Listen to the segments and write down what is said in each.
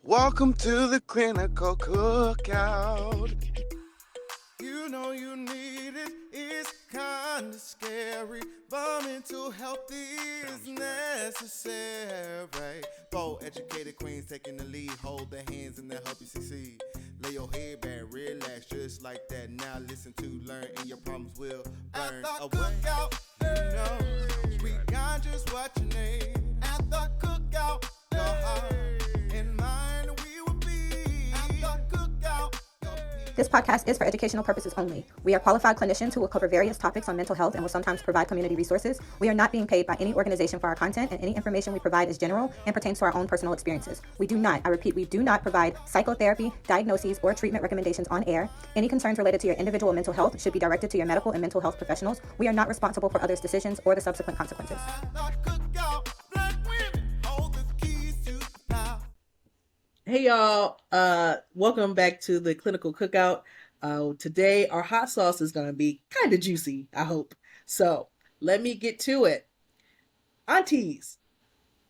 Welcome to the clinical cookout. You know you need it, it's kinda scary, but mental health is necessary. Four educated queens taking the lead, hold their hands and they'll help you succeed. Lay your head back, relax, just like that. Now listen to, learn, and your problems will burn away. Cookout, you know, we got just what you need. At the cookout, your heart and mind we will be. At the cookout. This podcast is for educational purposes only. We are qualified clinicians who will cover various topics on mental health and will sometimes provide community resources. We are not being paid by any organization for our content, and any information we provide is general and pertains to our own personal experiences. We do not, I repeat, we do not provide psychotherapy, diagnoses, or treatment recommendations on air. Any concerns related to your individual mental health should be directed to your medical and mental health professionals. We are not responsible for others' decisions or the subsequent consequences. Hey y'all, welcome back to the Clinical Cookout. Today our hot sauce is going to be kind of juicy, I hope. So let me get to it. Aunties,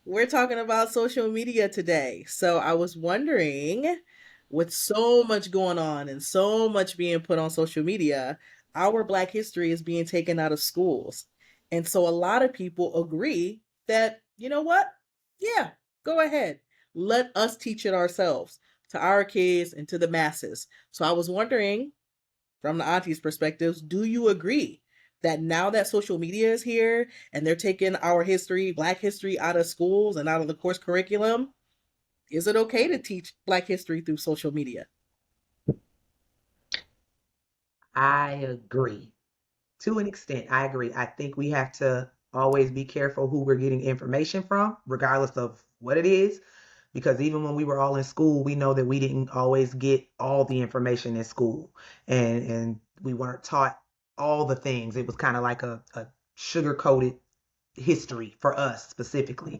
we're talking about social media today. So I was wondering, with so much going on and so much being put on social media, our Black history is being taken out of schools. And so a lot of people agree that, you know what? Yeah, go ahead. Let us teach it ourselves to our kids and to the masses. So I was wondering, from the aunties' perspectives, do you agree that now that social media is here and they're taking our history, Black history, out of schools and out of the course curriculum, is it okay to teach Black history through social media? I agree. To an extent, I agree. I think we have to always be careful who we're getting information from, regardless of what it is. Because even when we were all in school, we know that we didn't always get all the information in school. And we weren't taught all the things. It was kind of like a sugar-coated history for us specifically.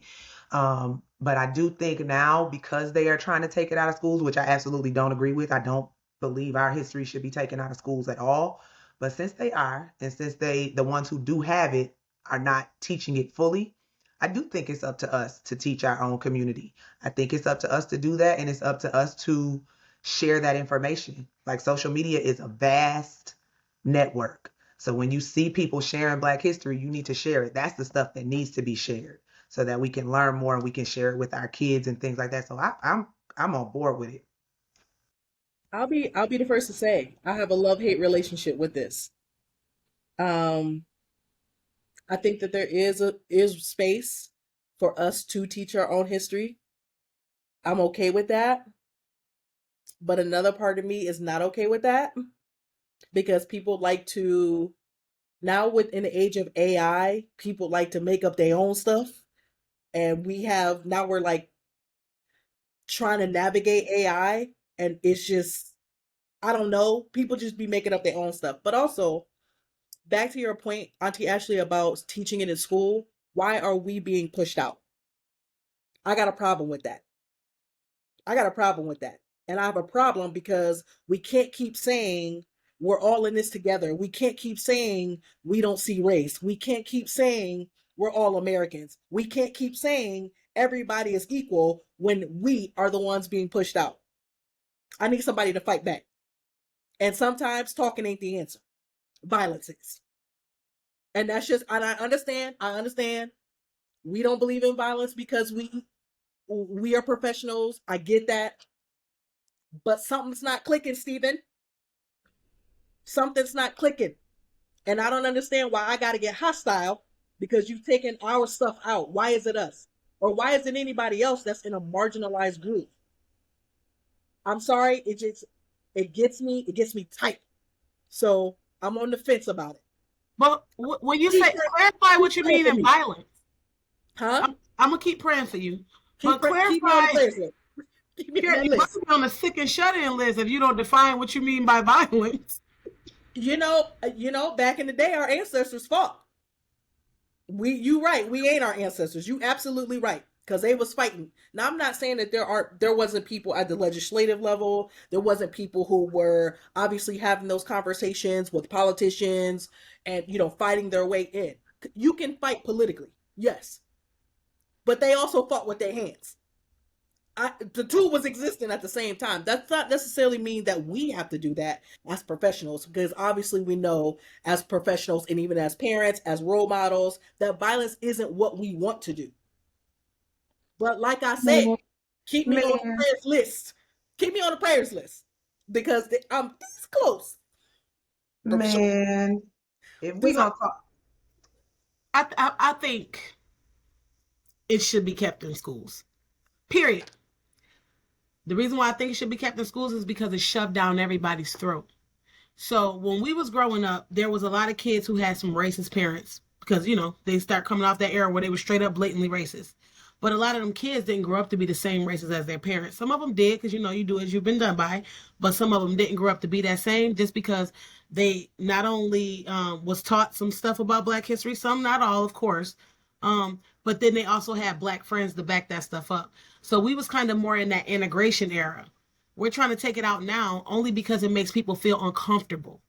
But I do think now, because they are trying to take it out of schools, which I absolutely don't agree with, I don't believe our history should be taken out of schools at all. But since they are, and since the ones who do have it are not teaching it fully, I do think it's up to us to teach our own community. I think it's up to us to do that, and it's up to us to share that information. Like, social media is a vast network. So when you see people sharing Black history, you need to share it. That's the stuff that needs to be shared so that we can learn more and we can share it with our kids and things like that. So I'm on board with it. I'll be the first to say I have a love-hate relationship with this. I think that there is space for us to teach our own history. I'm okay with that. But another part of me is not okay with that, because people like to, now within the age of AI, people like to make up their own stuff. And we're like trying to navigate AI, and it's just, I don't know, people just be making up their own stuff. But also, back to your point, Auntie Ashley, about teaching it in school, why are we being pushed out? I got a problem with that. And I have a problem because we can't keep saying we're all in this together. We can't keep saying we don't see race. We can't keep saying we're all Americans. We can't keep saying everybody is equal when we are the ones being pushed out. I need somebody to fight back. And sometimes talking ain't the answer. Violence is. And that's just, and I understand. We don't believe in violence because we are professionals. I get that. But something's not clicking, Stephen. Something's not clicking. And I don't understand why I got to get hostile because you've taken our stuff out. Why is it us? Or why is it anybody else that's in a marginalized group? I'm sorry, it gets me tight. So I'm on the fence about it. But when you say, clarify what you mean in violence. Huh? I'm gonna keep praying for you. Keep me on the list. You must be on the sick and shut-in list if you don't define what you mean by violence. You know, back in the day, our ancestors fought. You right. We ain't our ancestors. You absolutely right. Because they was fighting. Now, I'm not saying that there wasn't people at the legislative level. There wasn't people who were obviously having those conversations with politicians and, fighting their way in. You can fight politically. Yes. But they also fought with their hands. The two was existing at the same time. That's not necessarily mean that we have to do that as professionals, because obviously we know as professionals and even as parents, as role models, that violence isn't what we want to do. But like I said, Man, keep me on the man, prayers list. Keep me on the prayers list because I'm this close from sure. man. If we This, gonna talk, I think it should be kept in schools. Period. The reason why I think it should be kept in schools is because it's shoved down everybody's throat. So when we was growing up, there was a lot of kids who had some racist parents because, they start coming off that era where they were straight up blatantly racist. But a lot of them kids didn't grow up to be the same races as their parents. Some of them did because, you do as you've been done by. But some of them didn't grow up to be that same just because they not only was taught some stuff about Black history, some, not all, of course. But then they also had Black friends to back that stuff up. So we was kind of more in that integration era. We're trying to take it out now only because it makes people feel uncomfortable.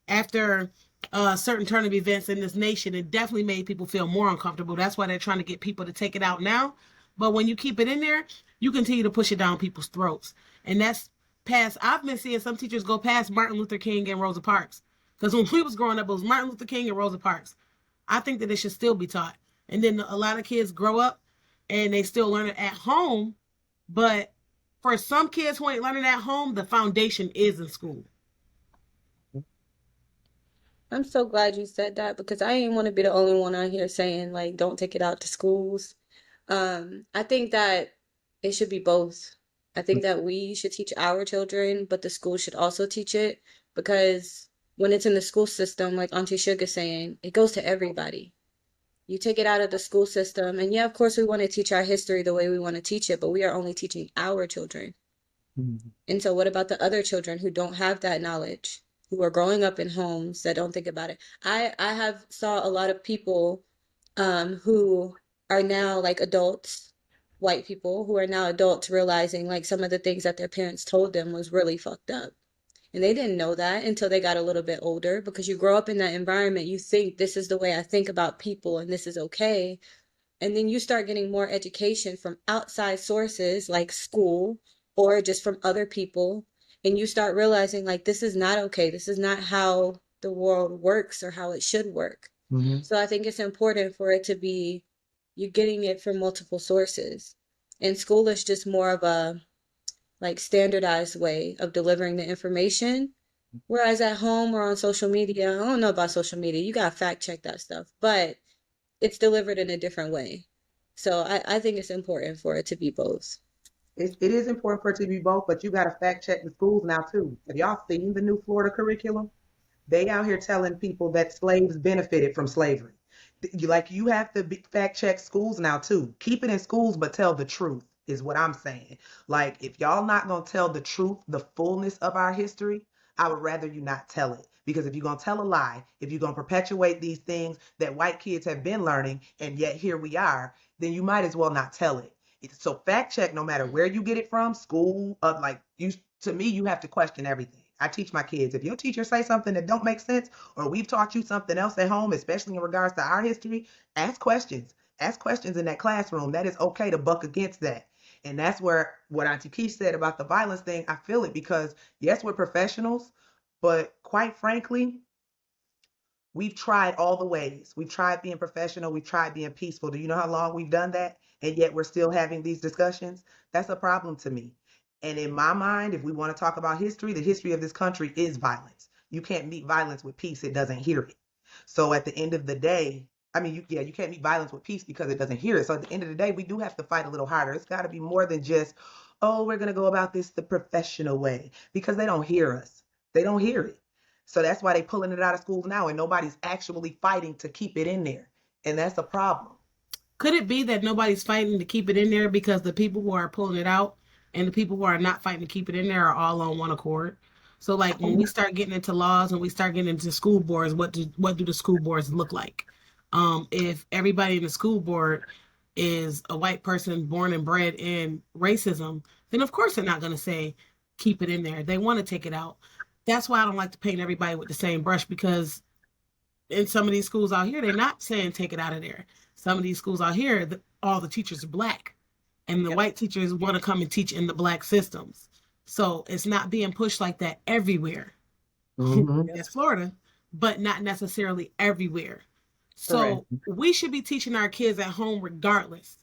After a certain turn of events in this nation, it definitely made people feel more uncomfortable. That's why they're trying to get people to take it out now. But when you keep it in there, you continue to push it down people's throats. And that's past, I've been seeing some teachers go past Martin Luther King and Rosa Parks. Because when we was growing up, it was Martin Luther King and Rosa Parks. I think that it should still be taught. And then a lot of kids grow up and they still learn it at home. But for some kids who ain't learning at home, the foundation is in school. I'm so glad you said that because I didn't want to be the only one out here saying like don't take it out to schools. I think that it should be both. I think that we should teach our children, but the school should also teach it because when it's in the school system, like Auntie Sugar saying, it goes to everybody. You take it out of the school system, and yeah, of course, we want to teach our history the way we want to teach it, but we are only teaching our children. And so, what about the other children who don't have that knowledge, who are growing up in homes that don't think about it? I have saw a lot of people who are now like adults, white people who are now adults, realizing like some of the things that their parents told them was really fucked up. And they didn't know that until they got a little bit older because you grow up in that environment, you think this is the way I think about people and this is okay. And then you start getting more education from outside sources like school or just from other people. And you start realizing like this is not okay. This is not how the world works or how it should work. mm-hmm. So I think it's important for it to be you getting it from multiple sources. And school is just more of a like standardized way of delivering the information. Whereas at home or on social media, I don't know about social media, you gotta fact check that stuff, but it's delivered in a different way. So I think it's important for it to be both. It is important for it to be both, but you got to fact check the schools now too. Have y'all seen the new Florida curriculum? They out here telling people that slaves benefited from slavery. Like you have to fact check schools now too. Keep it in schools, but tell the truth is what I'm saying. Like if y'all not gonna tell the truth, the fullness of our history, I would rather you not tell it. Because if you're gonna tell a lie, if you're gonna perpetuate these things that white kids have been learning, and yet here we are, then you might as well not tell it. So fact check no matter where you get it from, school, like you to me, you have to question everything. I teach my kids, if your teacher say something that don't make sense, or we've taught you something else at home, especially in regards to our history, ask questions. Ask questions in that classroom. That is okay to buck against that. And that's where what Auntie Keith said about the violence thing, I feel it because yes, we're professionals, but quite frankly, we've tried all the ways. We've tried being professional. We've tried being peaceful. Do you know how long we've done that? And yet we're still having these discussions? That's a problem to me. And in my mind, if we want to talk about history, the history of this country is violence. You can't meet violence with peace. It doesn't hear it. So at the end of the day, I mean, you can't meet violence with peace because it doesn't hear it. So at the end of the day, we do have to fight a little harder. It's got to be more than just, oh, we're going to go about this the professional way because they don't hear us. They don't hear it. So that's why they're pulling it out of schools now and nobody's actually fighting to keep it in there. And that's a problem. Could it be that nobody's fighting to keep it in there because the people who are pulling it out and the people who are not fighting to keep it in there are all on one accord? So like when we start getting into laws and we start getting into school boards, what do the school boards look like? If everybody in the school board is a white person born and bred in racism, then of course they're not going to say keep it in there. They want to take it out. That's why I don't like to paint everybody with the same brush because in some of these schools out here, they're not saying take it out of there. Some of these schools out here, all the teachers are black. and the white teachers want to come and teach in the black systems. So it's not being pushed like that everywhere. Mm-hmm. That's Florida, but not necessarily everywhere. So we should be teaching our kids at home regardless.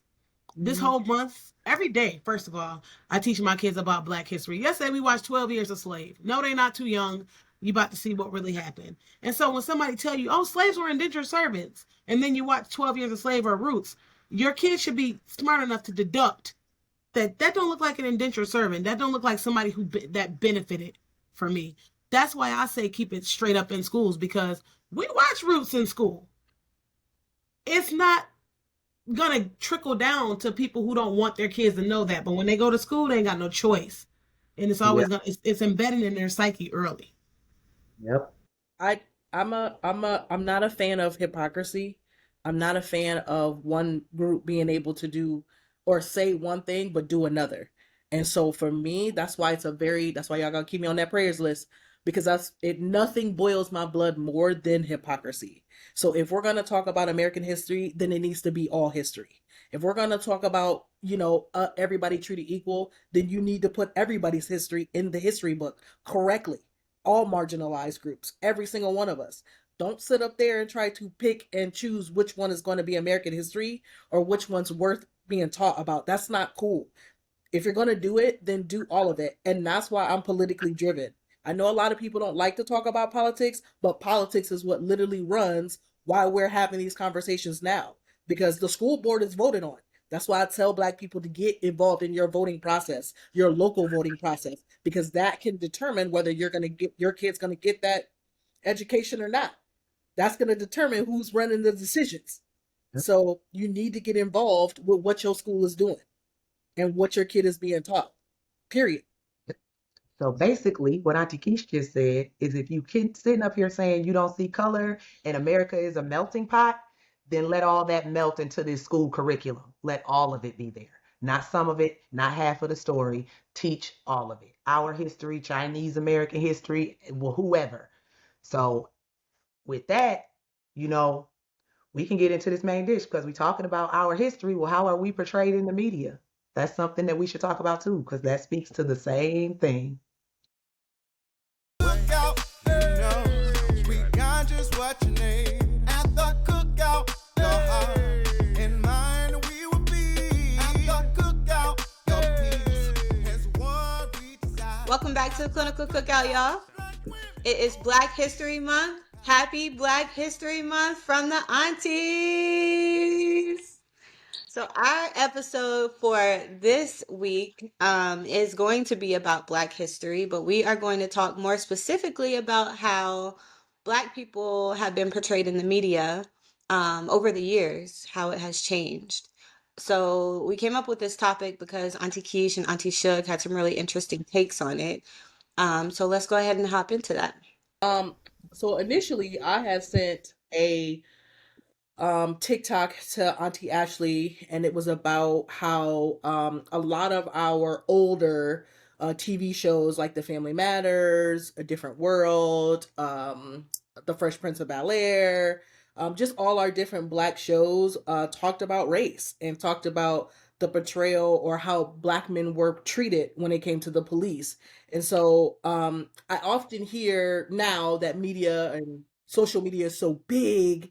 This whole month, every day, first of all, I teach my kids about Black history. Yesterday, we watched 12 Years a Slave. No, they're not too young. You about to see what really happened. And so when somebody tell you, oh, slaves were indentured servants, and then you watch 12 Years a Slave or Roots, your kids should be smart enough to deduct that don't look like an indentured servant. That don't look like somebody that benefited from me. That's why I say keep it straight up in schools, because we watch Roots in school. It's not gonna trickle down to people who don't want their kids to know that, but when they go to school, they ain't got no choice, and it's always it's embedded in their psyche early. Yep. I'm not a fan of hypocrisy. I'm not a fan of one group being able to do or say one thing but do another. And so for me, that's why y'all gotta keep me on that prayers list, because nothing boils my blood more than hypocrisy. So if we're going to talk about American history, then it needs to be all history. If we're going to talk about, everybody treated equal, then you need to put everybody's history in the history book correctly. All marginalized groups, every single one of us. Don't sit up there and try to pick and choose which one is going to be American history or which one's worth being taught about. That's not cool. If you're going to do it, then do all of it. And that's why I'm politically driven. I know a lot of people don't like to talk about politics, but politics is what literally runs why we're having these conversations now, because the school board is voted on. That's why I tell Black people to get involved in your voting process, your local voting process, because that can determine whether your kid's going to get that education or not. That's going to determine who's running the decisions. So you need to get involved with what your school is doing and what your kid is being taught, period. So basically, what Auntie Keish just said is if you keep sitting up here saying you don't see color and America is a melting pot, then let all that melt into this school curriculum. Let all of it be there. Not some of it, not half of the story. Teach all of it. Our history, Chinese American history, well, whoever. So with that, we can get into this main dish because we're talking about our history. Well, how are we portrayed in the media? That's something that we should talk about too, because that speaks to the same thing. Cookout, we got just what you need at the cookout. Your heart and mind, we will be at the cookout. Your peace is what we desire. Welcome back to the Clinical Cookout, y'all. It is Black History Month. Happy Black History Month from the Aunties. So our episode for this week is going to be about Black history, but we are going to talk more specifically about how Black people have been portrayed in the media over the years, how it has changed. So we came up with this topic because Auntie Keish and Auntie Shug had some really interesting takes on it. So let's go ahead and hop into that. So initially I had sent a TikTok to Auntie Ashley, and it was about how a lot of our older TV shows like The Family Matters, A Different World, The Fresh Prince of Bel-Air, just all our different Black shows talked about race and talked about the portrayal or how Black men were treated when it came to the police. And so I often hear now that media and social media is so big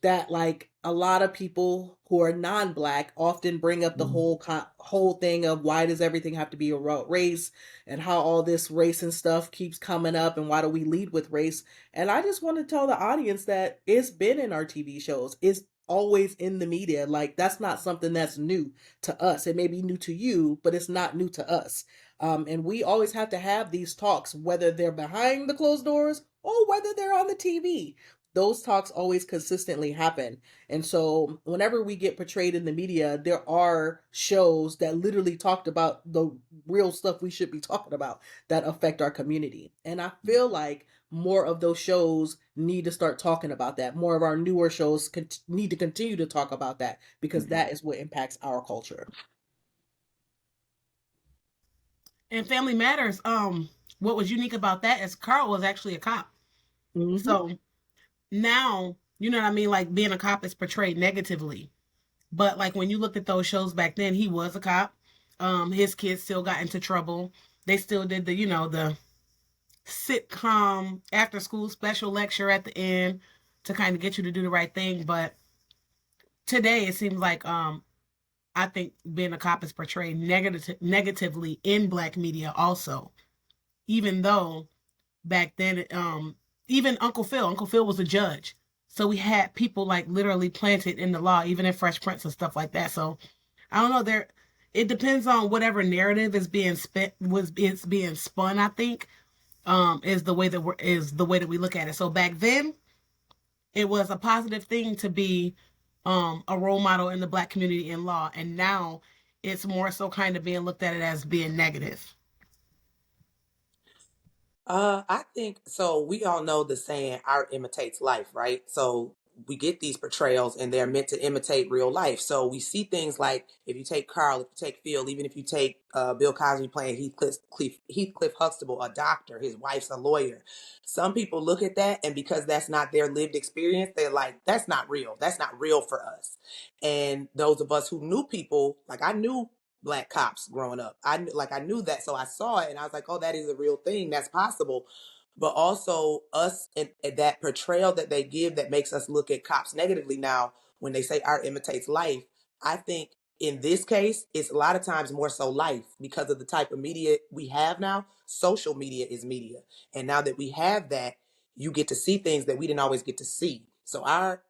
that like a lot of people who are non-Black often bring up the whole thing of why does everything have to be about race and how all this race and stuff keeps coming up and why do we lead with race. And I just want to tell the audience that it's been in our TV shows. It's always in the media. Like that's not something that's new to us. It may be new to you, but it's not new to us. And we always have to have these talks, whether they're behind the closed doors or whether they're on the TV. Those talks always consistently happen. And so whenever we get portrayed in the media, there are shows that literally talked about the real stuff we should be talking about that affect our community. And I feel like more of those shows need to start talking about that. More of our newer shows need to continue to talk about that because that is what impacts our culture. And Family Matters, what was unique about that is Carl was actually a cop. So now, you know what I mean? Like being a cop is portrayed negatively. But like when you looked at those shows back then, he was a cop. His kids still got into trouble. They still did the sitcom after school special lecture at the end to kind of get you to do the right thing. But today it seems like I think being a cop is portrayed negatively in black media also. Even though back then even Uncle Phil was a judge. So we had people like literally planted in the law, even in Fresh Prince and stuff like that. So I don't know. It depends on whatever narrative is being being spun. I think is the way that we look at it. So back then, it was a positive thing to be a role model in the black community in law, and now it's more so kind of being looked at it as being negative. I think so. We all know the saying, art imitates life, right? So we get these portrayals and they're meant to imitate real life. So we see things like if you take Carl, if you take Phil, even if you take Bill Cosby playing Heathcliff Huxtable, a doctor, his wife's a lawyer. Some people look at that and because that's not their lived experience, they're like, that's not real. That's not real for us. And those of us who knew people, like I knew black cops growing up. I knew that, so I saw it and I was like, oh, that is a real thing. That's possible. But also us and that portrayal that they give that makes us look at cops negatively now when they say art imitates life. I think in this case, it's a lot of times more so life because of the type of media we have now. Social media is media. And now that we have that, you get to see things that we didn't always get to see. So our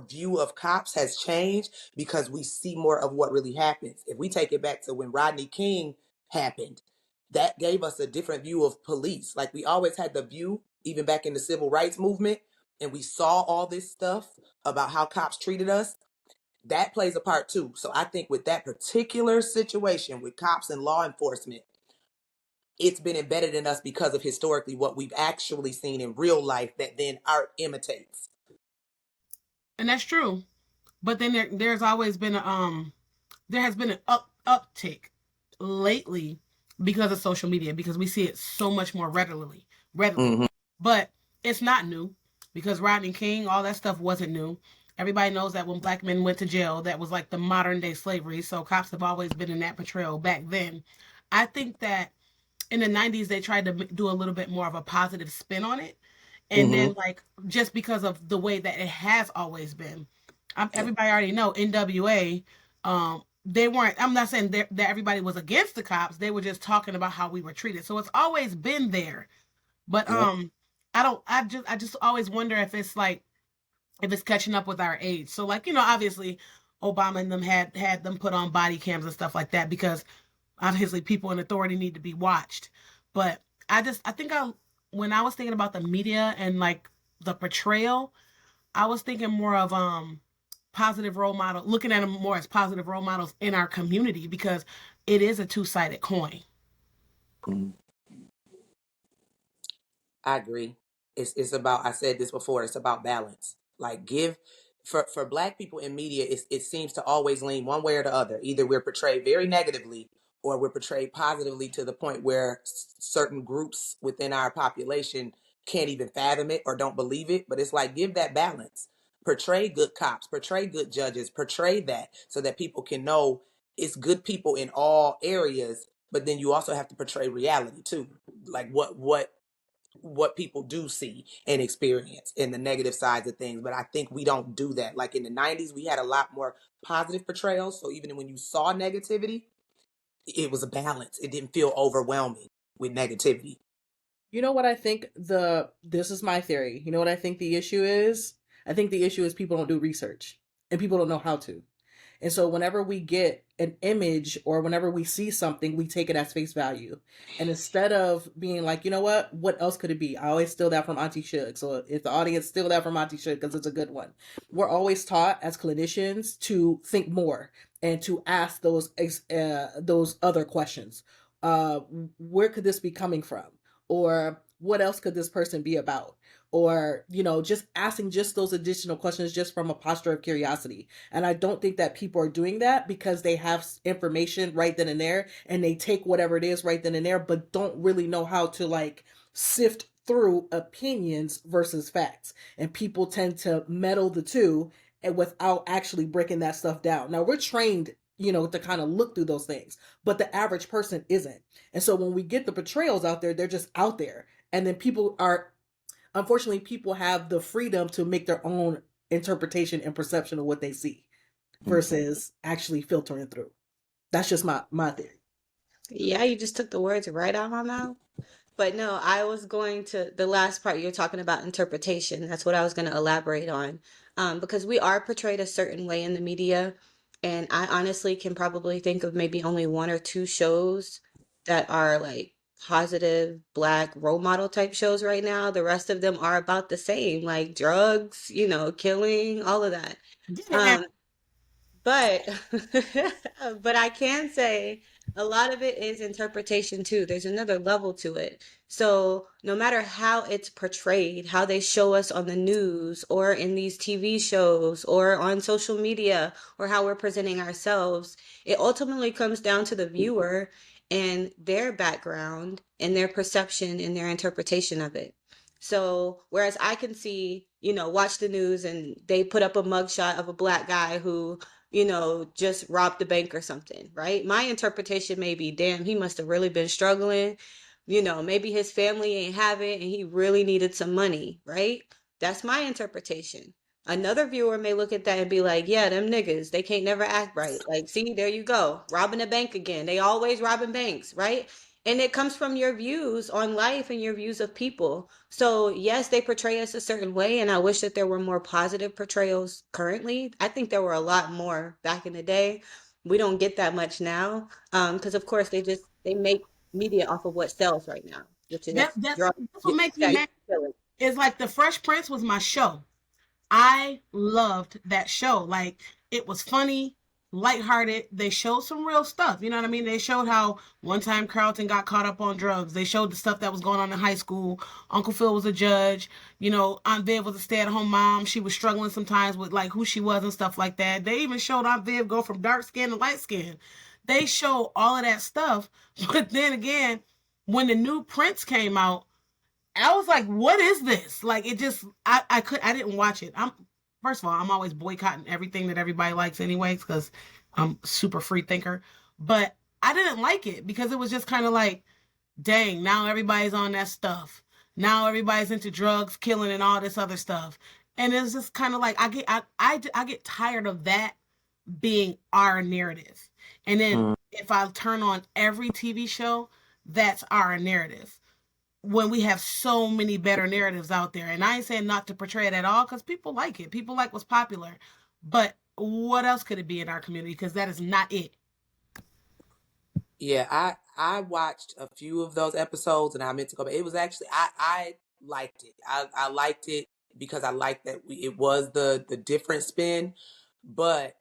view of cops has changed because we see more of what really happens. If we take it back to when Rodney King happened, that gave us a different view of police. Like we always had the view, even back in the civil rights movement, and we saw all this stuff about how cops treated us. That plays a part too. So I think with that particular situation with cops and law enforcement, it's been embedded in us because of historically what we've actually seen in real life that then art imitates. And that's true. But then there's always been there has been an uptick lately because of social media because we see it so much more readily. Mm-hmm. But it's not new because Rodney King, all that stuff wasn't new. Everybody knows that when black men went to jail, that was like the modern day slavery. So cops have always been in that portrayal back then. I think that in the 90s they tried to do a little bit more of a positive spin on it, and Mm-hmm. then like just because of the way that it has always been, Yeah. everybody already know NWA. They weren't. I'm not saying that everybody was against the cops. They were just talking about how we were treated. So it's always been there. But Yeah. I don't. I just always wonder if it's like if it's catching up with our age. So like obviously, Obama and them had them put on body cams and stuff like that because obviously people in authority need to be watched. But I think when I was thinking about the media and like the portrayal, I was thinking more of positive role model, looking at them more as positive role models in our community because it is a two-sided coin. Mm. I agree. It's about, I said this before, it's about balance. Like give for black people in media, it seems to always lean one way or the other. Either we're portrayed very negatively or we're portrayed positively to the point where certain groups within our population can't even fathom it or don't believe it. But it's like give that balance. Portray good cops, portray good judges, portray that so that people can know it's good people in all areas, but then you also have to portray reality too. Like what people do see and experience in the negative sides of things. But I think we don't do that. Like in the 90s, we had a lot more positive portrayals. So even when you saw negativity, it was a balance. It didn't feel overwhelming with negativity. You know what I think this is my theory. You know what I think the issue is? I think the issue is people don't do research and people don't know how to. And so whenever we get an image or whenever we see something, we take it as face value. And instead of being like, you know what else could it be? I always steal that from Auntie Shug. So if the audience steal that from Auntie Shug, because it's a good one. We're always taught as clinicians to think more and to ask those other questions. Uh, where could this be coming from? Or what else could this person be about? Or, just asking just those additional questions just from a posture of curiosity. And I don't think that people are doing that because they have information right then and there and they take whatever it is right then and there, but don't really know how to like sift through opinions versus facts. And people tend to meddle the two and without actually breaking that stuff down. Now we're trained, to kind of look through those things, but the average person isn't. And so when we get the portrayals out there, they're just out there. And then unfortunately, people have the freedom to make their own interpretation and perception of what they see versus actually filtering through. That's just my theory. Yeah, you just took the words right out of my mouth. But no, I was going to the last part you're talking about interpretation. That's what I was going to elaborate on. Because we are portrayed a certain way in the media. And I honestly can probably think of maybe only one or two shows that are like positive black role model type shows right now. The rest of them are about the same, like drugs, killing, all of that. Yeah. Um, but but I can say a lot of it is interpretation too. There's another level to it. So no matter how it's portrayed, how they show us on the news or in these TV shows or on social media or how we're presenting ourselves, it ultimately comes down to the viewer and their background and their perception and their interpretation of it. So whereas I can see, watch the news and they put up a mugshot of a black guy who just robbed the bank or something, right? My interpretation may be, damn, he must have really been struggling. Maybe his family ain't have it and he really needed some money, right? That's my interpretation. Another viewer may look at that and be like, yeah, them niggas, they can't never act right. Like, see, there you go, robbing a bank again. They always robbing banks, right? And it comes from your views on life and your views of people. So, yes, they portray us a certain way, and I wish that there were more positive portrayals currently. I think there were a lot more back in the day. We don't get that much now, because of course they make media off of what sells right now, which is That's drugs, what makes me sex, mad. killing. It's like The Fresh Prince was my show. I loved that show. Like, it was funny, lighthearted. They showed some real stuff. You know what I mean? They showed how one time Carlton got caught up on drugs. They showed the stuff that was going on in high school. Uncle Phil was a judge. Aunt Viv was a stay-at-home mom. She was struggling sometimes with like who she was and stuff like that. They even showed Aunt Viv go from dark skin to light skin. They show all of that stuff. But then again, when the new Prince came out, I was like, what is this? Like, it just, I didn't watch it. First of all, I'm always boycotting everything that everybody likes anyways, because I'm super free thinker. But I didn't like it because it was just kind of like, dang, now everybody's on that stuff. Now everybody's into drugs, killing, and all this other stuff. And it's just kind of like, I get tired of that being our narrative. And then if I turn on every TV show, that's our narrative when we have so many better narratives out there. And I ain't saying not to portray it at all, because people like it. People like what's popular. But what else could it be in our community? Because that is not it. Yeah, I watched a few of those episodes and I meant to go, but it was actually I liked it. I liked it because I liked that it was the different spin, but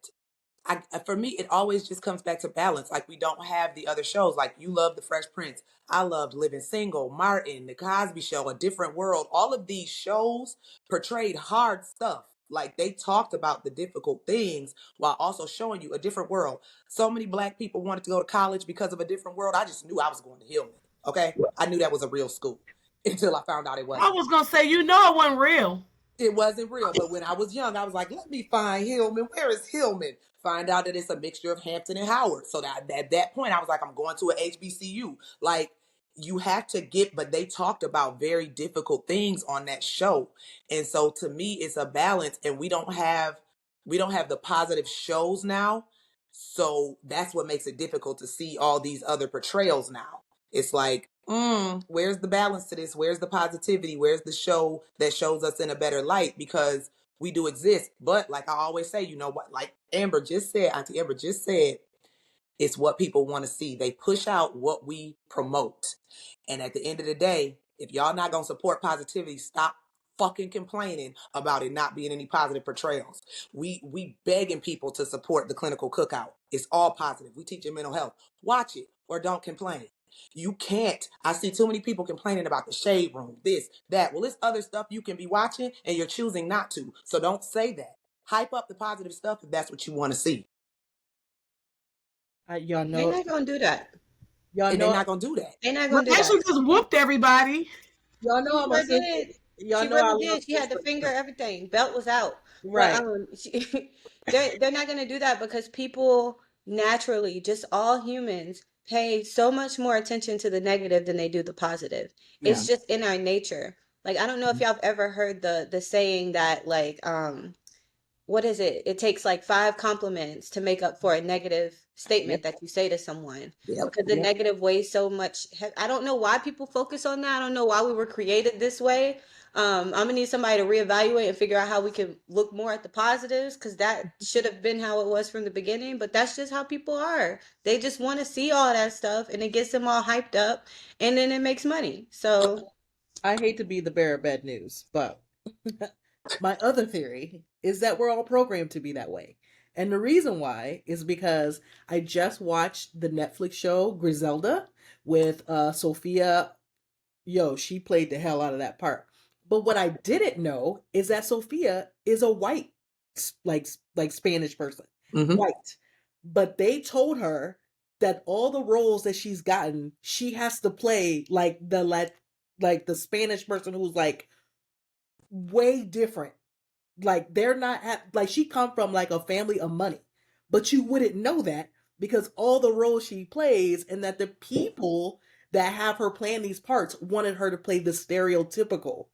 for me, it always just comes back to balance. Like, we don't have the other shows. Like, you love The Fresh Prince. I loved Living Single, Martin, The Cosby Show, A Different World. All of these shows portrayed hard stuff. Like, they talked about the difficult things while also showing you a different world. So many black people wanted to go to college because of A Different World. I just knew I was going to Hillman. Okay? I knew that was a real school until I found out it wasn't. I was going to say, it wasn't real. It wasn't real. But when I was young, I was like, let me find Hillman. Where is Hillman? Find out that it's a mixture of Hampton and Howard. So that at that point, I was like, I'm going to a HBCU. Like, you have to get, but they talked about very difficult things on that show. And so to me, it's a balance, and we don't have the positive shows now. So that's what makes it difficult to see all these other portrayals now. It's like, where's the balance to this? Where's the positivity? Where's the show that shows us in a better light? Because we do exist. But like I always say, you know what? Like Auntie Amber just said, it's what people want to see. They push out what we promote. And at the end of the day, if y'all not going to support positivity, stop fucking complaining about it not being any positive portrayals. We begging people to support the clinical cookout. It's all positive. We teach you mental health. Watch it or don't complain. You can't. I see too many people complaining about the shade room, this, that. Well, it's other stuff you can be watching and you're choosing not to. So don't say that. Hype up the positive stuff if that's what you want to see. Y'all know They're not gonna do that. Y'all And know they're not gonna do that. They're not gonna do Actually, that. just whooped everybody. y'all know I'm a She y'all really know I did. love She had the finger, everything. Belt was out. But Right. they're not gonna do that because people naturally, just all humans, pay so much more attention to the negative than they do the positive. Yeah. It's just in our nature. Like I don't know if y'all have ever heard the saying that like what is it? It takes like 5 compliments to make up for a negative Yep. statement that you say to someone Yep. because the Yep. negative weighs so much. I don't know why people focus on that. I don't know why we were created this way. I'm gonna need somebody to reevaluate and figure out how we can look more at the positives because that should have been how it was from the beginning. But that's just how people are. They just want to see all that stuff and it gets them all hyped up and then it makes money. So I hate to be the bearer of bad news, but my other theory is that we're all programmed to be that way. And the reason why is because I just watched the Netflix show Griselda with Sophia. Yo, she played the hell out of that part. But what I didn't know is that Sophia is a white, like Spanish person, Mm-hmm. white. But they told her that all the roles that she's gotten, she has to play like the Spanish person who's like way different. Like they're not like she come from like a family of money, but you wouldn't know that because all the roles she plays and that the people that have her playing these parts wanted her to play the stereotypical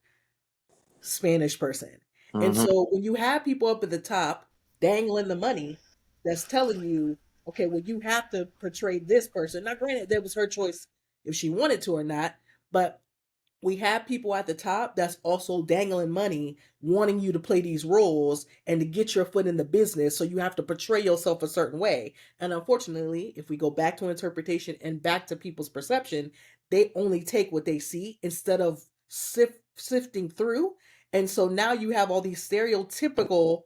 Spanish person. And Mm-hmm. so when you have people up at the top dangling the money that's telling you, okay, well, you have to portray this person. Now, granted, that was her choice if she wanted to or not, but we have people at the top that's also dangling money, wanting you to play these roles and to get your foot in the business. So you have to portray yourself a certain way. And unfortunately, if we go back to interpretation and back to people's perception, they only take what they see instead of sifting through. And so now you have all these stereotypical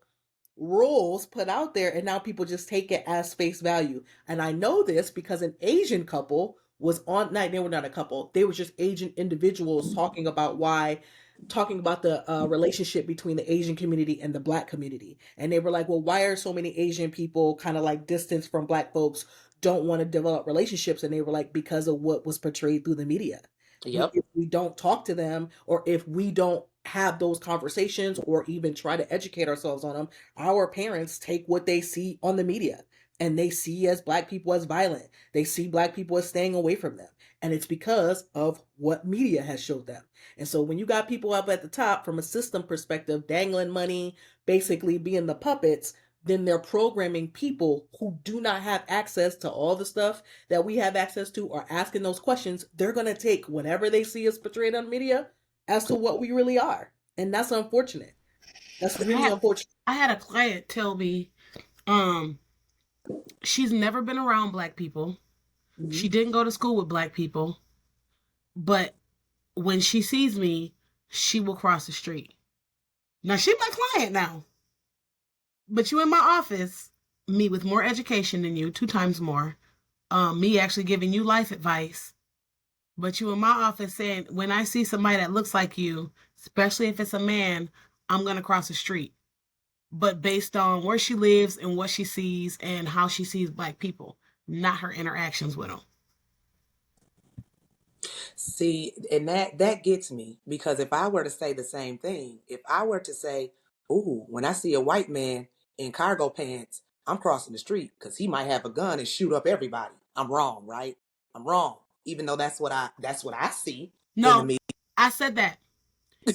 roles put out there, and now people just take it as face value. And I know this because an Asian couple was on, they were not a couple, they were just Asian individuals talking about the relationship between the Asian community and the Black community. And they were like, well, why are so many Asian people kind of like distanced from Black folks, don't want to develop relationships? And they were like, because of what was portrayed through the media. Yep. If we don't talk to them, or if we don't have those conversations or even try to educate ourselves on them, our parents take what they see on the media and they see as Black people as violent. They see Black people as staying away from them. And it's because of what media has showed them. And so when you got people up at the top from a system perspective, dangling money, basically being the puppets, then they're programming people who do not have access to all the stuff that we have access to or asking those questions. They're going to take whatever they see as portrayed on media as to what we really are. And that's unfortunate. That's really unfortunate. I had a client tell me she's never been around Black people. Mm-hmm. She didn't go to school with Black people. But when she sees me, she will cross the street. Now, she's my client now. But you in my office, me with more education than you, 2 times more. Me actually giving you life advice. But you in my office saying, when I see somebody that looks like you, especially if it's a man, I'm going to cross the street. But based on where she lives and what she sees and how she sees Black people, not her interactions with them. See, and that gets me because if I were to say the same thing, if I were to say, "Ooh, when I see a white man in cargo pants, I'm crossing the street because he might have a gun and shoot up everybody." I'm wrong, right? I'm wrong, even though that's what I see in the No, media. I said that.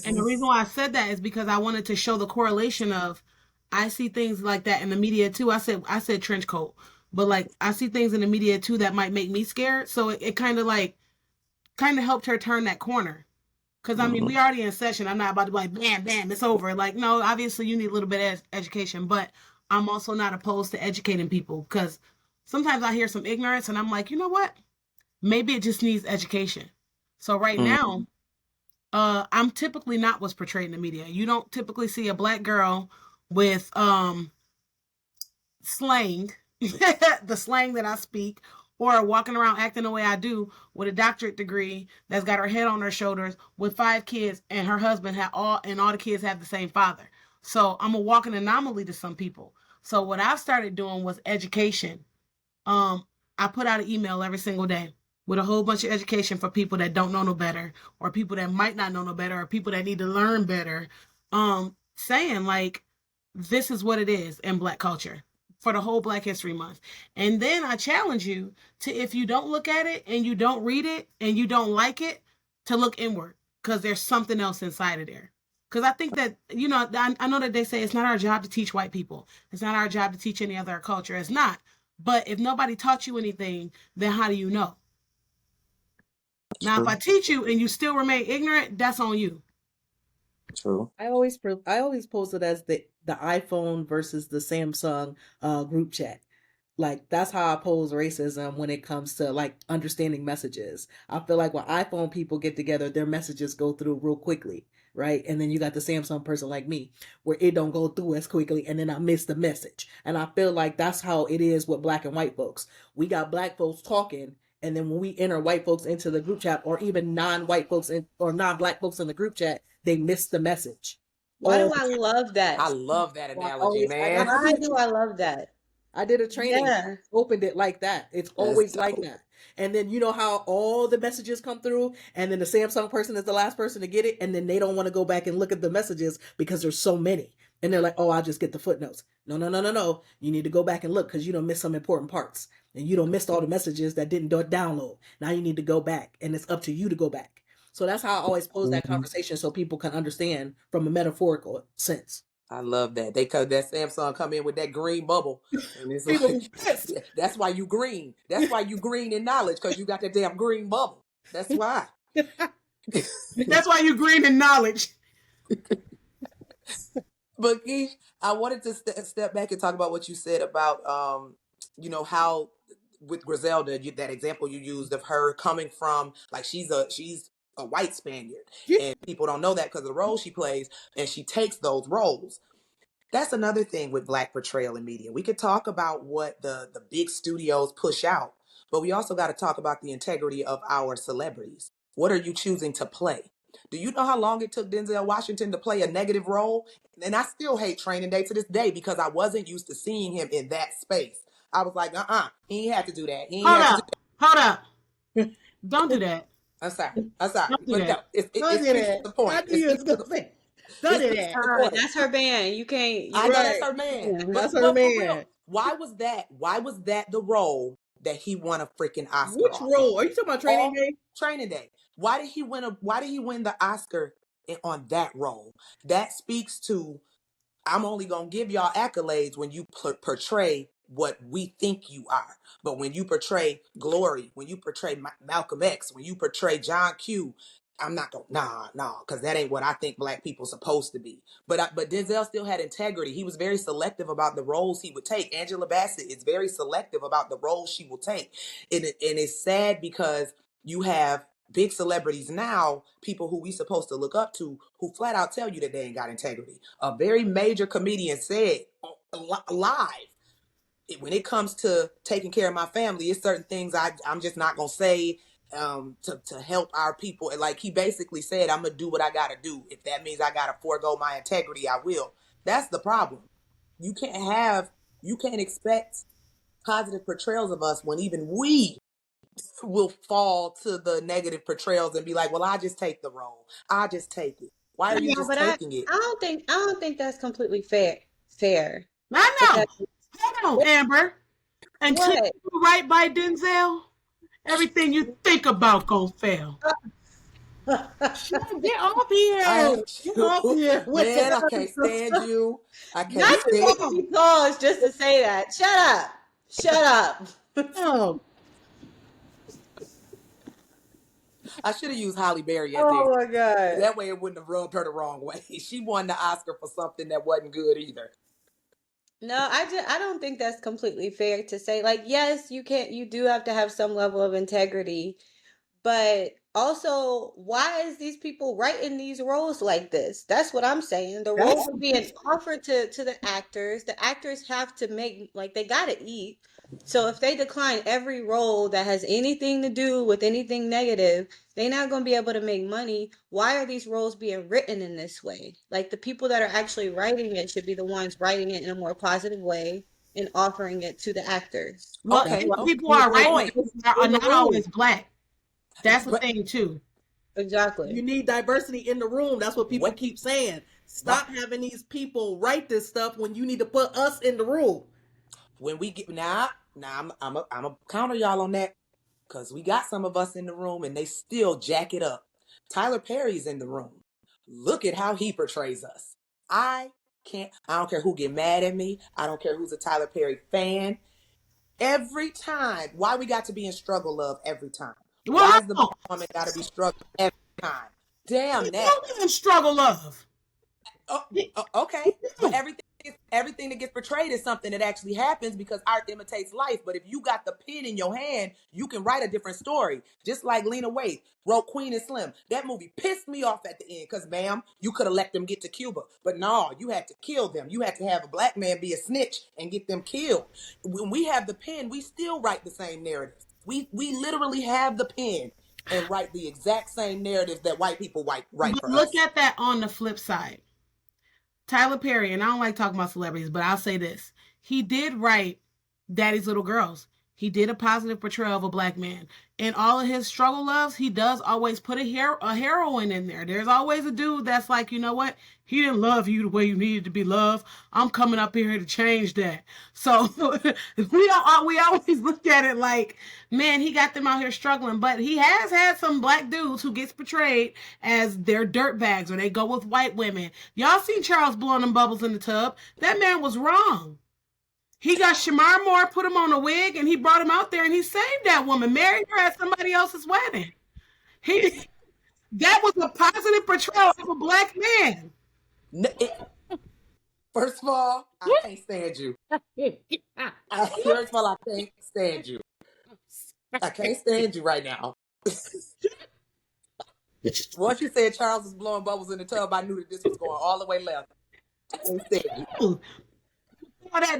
And the reason why I said that is because I wanted to show the correlation of I see things like that in the media too. I said trench coat, but like I see things in the media too that might make me scared. So it kind of helped her turn that corner. Because I mean, we already in session. I'm not about to be like, bam, bam, it's over. Like, no, obviously you need a little bit of education, but I'm also not opposed to educating people because sometimes I hear some ignorance and I'm like, you know what? Maybe it just needs education. So right now, I'm typically not what's portrayed in the media. You don't typically see a Black girl with slang, the slang that I speak, or walking around acting the way I do with a doctorate degree that's got her head on her shoulders with 5 kids and her husband all the kids have the same father. So I'm a walking anomaly to some people. So what I've started doing was education. I put out an email every single day with a whole bunch of education for people that don't know no better, or people that might not know no better, or people that need to learn better. Saying like, this is what it is in Black culture for the whole Black History Month. And then I challenge you to, if you don't look at it and you don't read it and you don't like it, to look inward, because there's something else inside of there. Because I think that, you know, I know that they say it's not our job to teach white people. It's not our job to teach any other culture. It's not. But if nobody taught you anything, then how do you know? Now, if I teach you and you still remain ignorant, that's on you. True. I always pose it as the iPhone versus the Samsung group chat. Like, that's how I pose racism when it comes to like understanding messages. I feel like when iPhone people get together, their messages go through real quickly, right? And then you got the Samsung person like me, where it don't go through as quickly, and then I miss the message. And I feel like that's how it is with Black and white folks. We got Black folks talking, and then when we enter white folks into the group chat, or even non-white folks or non-Black folks in the group chat, they miss the message. Why do I love that? I love that analogy, man. Why do I love that? I did a training, Yeah. opened it like that. It's always like that. And then you know how all the messages come through, and then the Samsung person is the last person to get it, and then they don't want to go back and look at the messages because there's so many. And they're like, oh, I'll just get the footnotes. No. You need to go back and look, because you don't miss some important parts. And you don't miss all the messages that didn't download. Now you need to go back, and it's up to you to go back. So that's how I always pose that conversation, so people can understand from a metaphorical sense. I love that. That Samsung come in with that green bubble. And it's like, that's why you green. That's why you green in knowledge, because you got that damn green bubble. That's why. That's why you green in knowledge. But Keish, I wanted to step back and talk about what you said about, you know, how with Griselda, that example you used of her coming from, like, she's a white Spaniard, and people don't know that because of the role she plays, and she takes those roles. That's another thing with Black portrayal in media. We could talk about what the big studios push out, but we also got to talk about the integrity of our celebrities. What are you choosing to play? Do you know how long it took Denzel Washington to play a negative role? And I still hate Training Day to this day, because I wasn't used to seeing him in that space. I was like, he ain't had to do that. Hold up. Don't do that. I'm sorry. But no, it's the point. Don't do that. That's her man. You can't. I know that's her man. That's her man. Why was that the role that he won a freaking Oscar? Which role? Are you talking about Training Day? Training Day. Why did he win the Oscar on that role? That speaks to, I'm only gonna give y'all accolades when you portray what we think you are. But when you portray Glory, when you portray Malcolm X, when you portray John Q, I'm not gonna because that ain't what I think Black people supposed to be. But Denzel still had integrity. He was very selective about the roles he would take. Angela Bassett is very selective about the roles she will take, and it's sad because you have big celebrities now, people who we supposed to look up to, who flat out tell you that they ain't got integrity. A very major comedian said live, when it comes to taking care of my family, it's certain things I'm just not gonna say to help our people. And like, he basically said, I'm gonna do what I gotta do. If that means I gotta forego my integrity, I will. That's the problem. You can't expect positive portrayals of us when even we will fall to the negative portrayals and be like, well, I just take the role. I just take it. Why are you just taking it? I don't think that's completely fair. I know. Hold on, Amber. Until you do right by Denzel, everything you think about gonna fail. Get off here. Get off here. Man, I can't stand you. I can't stand you. Pause just to say that. Shut up. Oh. I should have used Halle Berry. Oh my God. That way it wouldn't have rubbed her the wrong way. She won the Oscar for something that wasn't good either. No, I don't think that's completely fair to say. Like, yes, you do have to have some level of integrity, but also, why is these people writing these roles like this? That's what I'm saying. The roles are being offered to the actors. The actors have to make, like, they gotta eat. So if they decline every role that has anything to do with anything negative, they're not going to be able to make money. Why are these roles being written in this way? Like, the people that are actually writing it should be the ones writing it in a more positive way and offering it to the actors. Well, people are writing are not always Black. That's the thing too. Exactly. You need diversity in the room. That's what people keep saying. Stop having these people write this stuff when you need to put us in the room. When we get now, I'm a counter y'all on that, because we got some of us in the room and they still jack it up. Tyler Perry's in the room. Look at how he portrays us. I don't care who get mad at me. I don't care who's a Tyler Perry fan. Every time, why we got to be in struggle love every time? Why is the black woman got to be struggling every time? Damn that. In struggle love. Okay, but everything that gets portrayed is something that actually happens because art imitates life. But if you got the pen in your hand, you can write a different story. Just like Lena Waithe wrote Queen and Slim. That movie pissed me off at the end because, ma'am, you could have let them get to Cuba. But no, you had to kill them. You had to have a black man be a snitch and get them killed. When we have the pen, we still write the same narratives. We literally have the pen and write the exact same narratives that white people write for us. Look at that on the flip side. Tyler Perry, and I don't like talking about celebrities, but I'll say this. He did write Daddy's Little Girls. He did a positive portrayal of a black man. In all of his struggle loves, he does always put a heroine in there. There's always a dude that's like, you know what? He didn't love you the way you needed to be loved. I'm coming up here to change that. So we always look at it like, man, he got them out here struggling. But he has had some black dudes who gets portrayed as their dirtbags or they go with white women. Y'all seen Charles blowing them bubbles in the tub. That man was wrong. He got Shamar Moore, put him on a wig, and he brought him out there, and he saved that woman, married her at somebody else's wedding. That was a positive portrayal of a black man. First of all, I can't stand you. First of all, I can't stand you. I can't stand you right now. Once you said Charles was blowing bubbles in the tub, I knew that this was going all the way left. I can't stand you.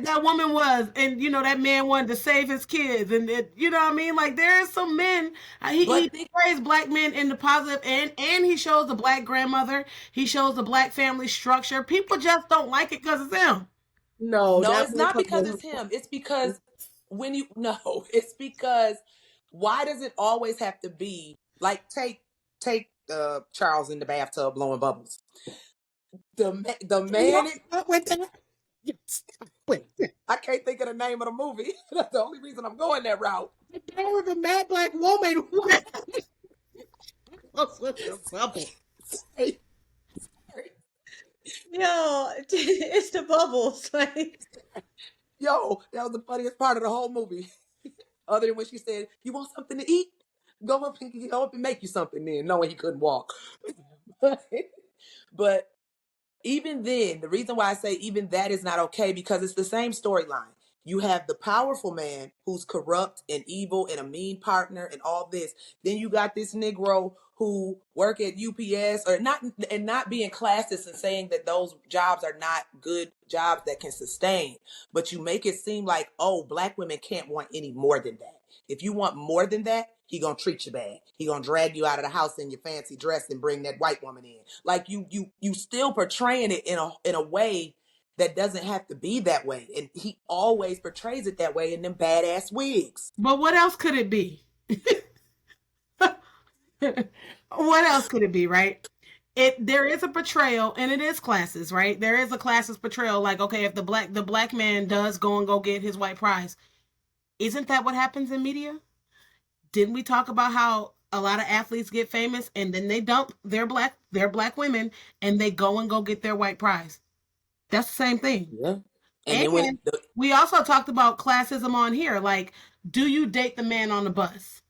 That woman was, and you know that man wanted to save his kids, and you know what I mean. Like there are some men. He portrays black men in the positive, and he shows the black grandmother. He shows the black family structure. People just don't like it because it's him. No, it's not because it's him. It's because it's because why does it always have to be like take Charles in the bathtub blowing bubbles? The man. I can't think of the name of the movie. That's the only reason I'm going that route. There was a mad black woman. Yo, it's the bubbles. Like, yo, that was the funniest part of the whole movie. Other than when she said, "You want something to eat? Go up and make you something." Then, knowing he couldn't walk. But even then, the reason why I say even that is not okay, because it's the same storyline. You have the powerful man who's corrupt and evil and a mean partner and all this. Then you got this Negro who work at UPS or not being classist and saying that those jobs are not good jobs that can sustain. But you make it seem like, oh, black women can't want any more than that. If you want more than that, he gonna treat you bad. He gonna drag you out of the house in your fancy dress and bring that white woman in. Like you still portraying it in a way that doesn't have to be that way. And he always portrays it that way in them badass wigs. But what else could it be? What else could it be, right? There is a portrayal, and it is classes, right? There is a classist portrayal, like, okay, if the black man does go get his white prize, isn't that what happens in media? Didn't we talk about how a lot of athletes get famous and then they dump their black women and they go get their white prize? That's the same thing. Yeah. And we also talked about classism on here. Like, do you date the man on the bus?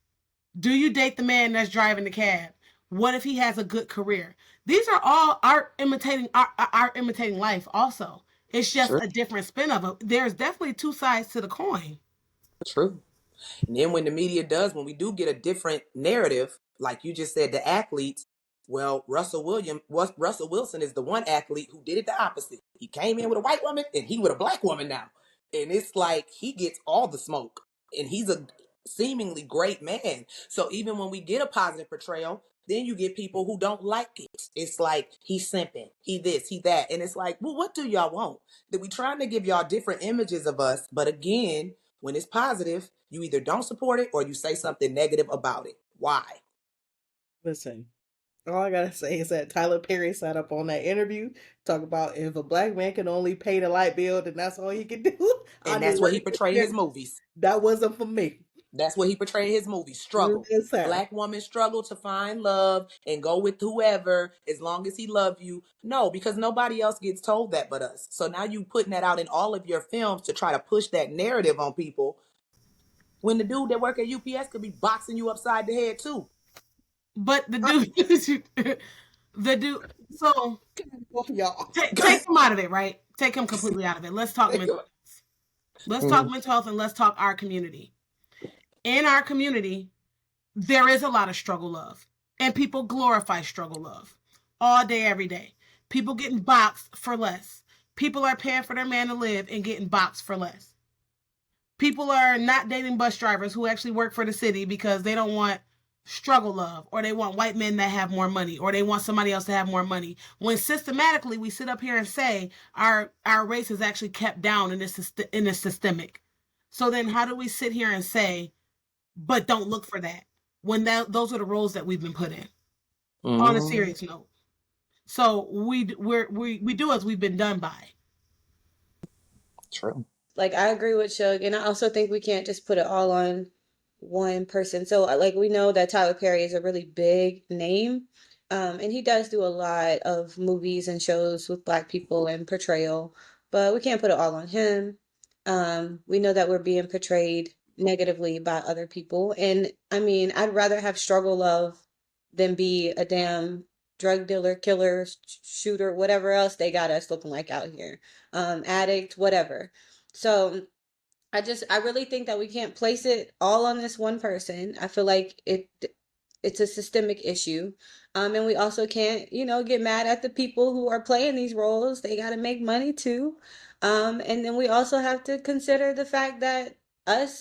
Do you date the man that's driving the cab? What if he has a good career? These are all art imitating life also. It's just a different spin of it. There's definitely two sides to the coin. True. And then when the media when we do get a different narrative, like you just said, the athletes, well, Russell Wilson is the one athlete who did it the opposite. He came in with a white woman and he with a black woman now. And it's like he gets all the smoke. And he's a seemingly great man. So even when we get a positive portrayal, then you get people who don't like it. It's like, he's simping, he this, he that. And it's like, well, what do y'all want? That we trying to give y'all different images of us. But again, when it's positive, you either don't support it or you say something negative about it. Why? Listen, All I gotta say is that Tyler Perry sat up on that interview, talk about if a black man can only pay the light bill, then that's all he can do. And that's what he portrayed his movies. That wasn't for me. That's what he portrayed his movies. Struggle. Listen. Black woman struggle to find love and go with whoever as long as he love you. No, because nobody else gets told that but us. So now you putting that out in all of your films to try to push that narrative on people, when the dude that work at UPS could be boxing you upside the head too. But the dude, the dude. So y'all, take him out of it, right? Take him completely out of it. Let's talk mental health. Let's talk mental health, and let's talk our community. In our community, there is a lot of struggle love, and people glorify struggle love all day, every day. People getting boxed for less. People are paying for their man to live and getting boxed for less. People are not dating bus drivers who actually work for the city because they don't want struggle love, or they want white men that have more money, or they want somebody else to have more money. When systematically we sit up here and say our race is actually kept down in this systemic. So then how do we sit here and say, but don't look for that, when those are the roles that we've been put in? On a serious note. So we do as we've been done by. True. Like, I agree with Shug, and I also think we can't just put it all on one person. So, like, we know that Tyler Perry is a really big name, and he does do a lot of movies and shows with Black people and portrayal, but we can't put it all on him. We know that we're being portrayed negatively by other people, and I mean, I'd rather have struggle love than be a damn drug dealer, killer, shooter, whatever else they got us looking like out here, addict, whatever. So I really think that we can't place it all on this one person. I feel like it's a systemic issue. And we also can't, get mad at the people who are playing these roles. They got to make money too. And then we also have to consider the fact that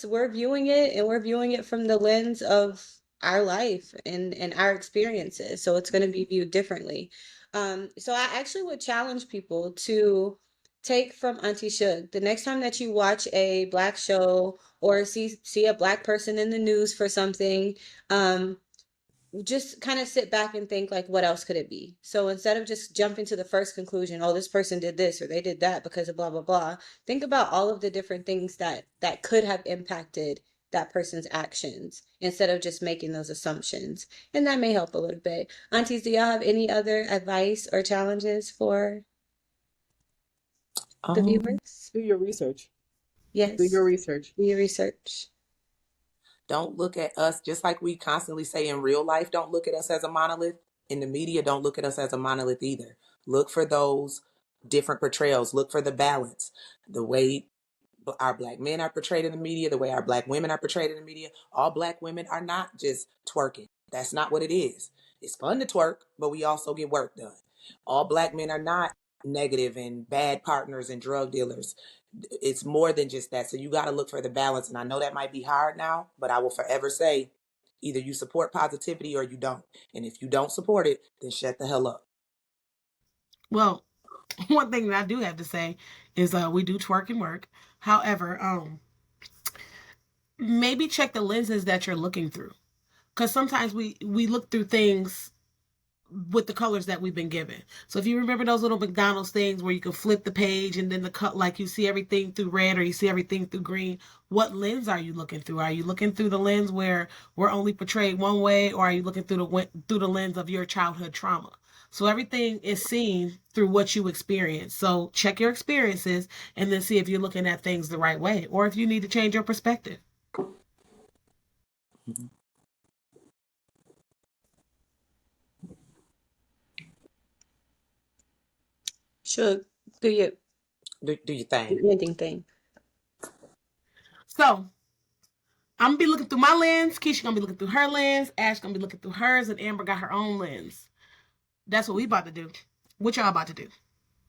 we're viewing it, and we're viewing it from the lens of our life and our experiences. So it's going to be viewed differently. So I actually would challenge people to take from Auntie Shug. The next time that you watch a Black show or see a Black person in the news for something, just kind of sit back and think, like, what else could it be? So instead of just jumping to the first conclusion, oh, this person did this or they did that because of blah blah blah, think about all of the different things that could have impacted that person's actions instead of just making those assumptions. And that may help a little bit. Aunties, do y'all have any other advice or challenges for the viewers? Do your research. Yes. Do your research. Do your research. Don't look at us, just like we constantly say in real life, don't look at us as a monolith. In the media, don't look at us as a monolith either. Look for those different portrayals. Look for the balance. The way our Black men are portrayed in the media, the way our Black women are portrayed in the media. All Black women are not just twerking. That's not what it is. It's fun to twerk, but we also get work done. All Black men are not negative and bad partners and drug dealers. It's more than just that. So you got to look for the balance. And I know that might be hard now, but I will forever say, either you support positivity or you don't. And if you don't support it, then shut the hell up. Well, one thing that I do have to say is we do twerk and work. However, maybe check the lenses that you're looking through. Because sometimes we look through things with the colors that we've been given. So if you remember those little McDonald's things where you can flip the page and then the cut, like you see everything through red or you see everything through green, what lens are you looking through? Are you looking through the lens where we're only portrayed one way, or are you looking through the lens of your childhood trauma? So everything is seen through what you experience. So check your experiences and then see if you're looking at things the right way, or if you need to change your perspective. Mm-hmm. Sure. Do your thing. ending thing. So I'm gonna be looking through my lens. Keisha gonna be looking through her lens. Ash gonna be looking through hers, and Amber got her own lens. That's what we about to do. What y'all about to do?